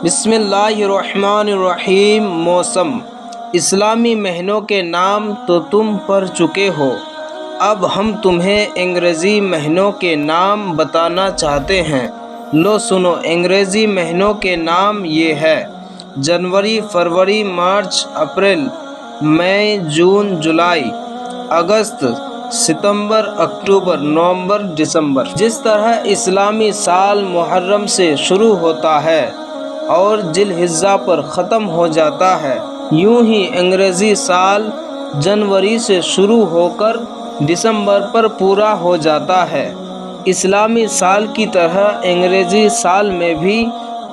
بسم اللہ الرحمن الرحیم۔ موسم۔ اسلامی مہینوں کے نام تو تم پڑھ چکے ہو، اب ہم تمہیں انگریزی مہینوں کے نام بتانا چاہتے ہیں۔ لو سنو، انگریزی مہینوں کے نام یہ ہے: جنوری، فروری، مارچ، اپریل، مئی، جون، جولائی، اگست، ستمبر، اکتوبر، نومبر، دسمبر۔ جس طرح اسلامی سال محرم سے شروع ہوتا ہے اور ذی الحجہ پر ختم ہو جاتا ہے، یوں ہی انگریزی سال جنوری سے شروع ہو کر دسمبر پر پورا ہو جاتا ہے۔ اسلامی سال کی طرح انگریزی سال میں بھی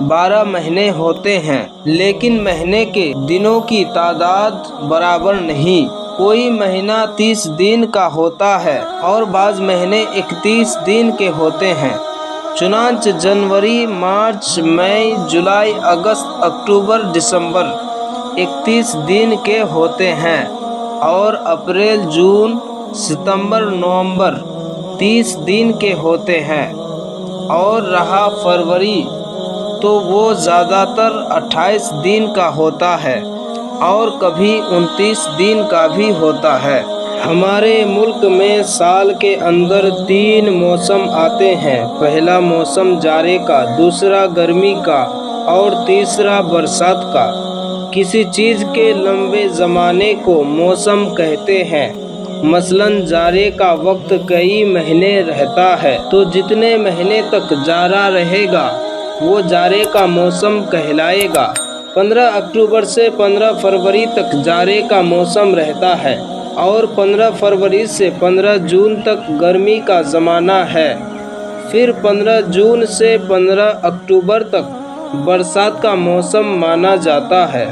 12 مہینے ہوتے ہیں، لیکن مہینے کے دنوں کی تعداد برابر نہیں۔ کوئی مہینہ 30 دن کا ہوتا ہے اور بعض مہینے 31 دن کے ہوتے ہیں۔ چنانچہ جنوری، مارچ، مئی، جولائی، اگست، اکتوبر، دسمبر 31 دن کے ہوتے ہیں اور اپریل، جون، ستمبر، نومبر 30 دن کے ہوتے ہیں۔ اور رہا فروری، تو وہ زیادہ تر 28 دن کا ہوتا ہے اور کبھی 29 دن کا بھی ہوتا ہے۔ ہمارے ملک میں سال کے اندر 3 موسم آتے ہیں: پہلا موسم جاڑے کا، دوسرا گرمی کا اور تیسرا برسات کا۔ کسی چیز کے لمبے زمانے کو موسم کہتے ہیں۔ مثلاً جاڑے کا وقت کئی مہینے رہتا ہے، تو جتنے مہینے تک جاڑا رہے گا وہ جاڑے کا موسم کہلائے گا۔ 15 اکتوبر سے 15 فروری تک جاڑے کا موسم رہتا ہے اور 15 فروری سے 15 جون تک گرمی کا زمانہ ہے۔ پھر 15 جون سے 15 اکتوبر تک برسات کا موسم مانا جاتا ہے۔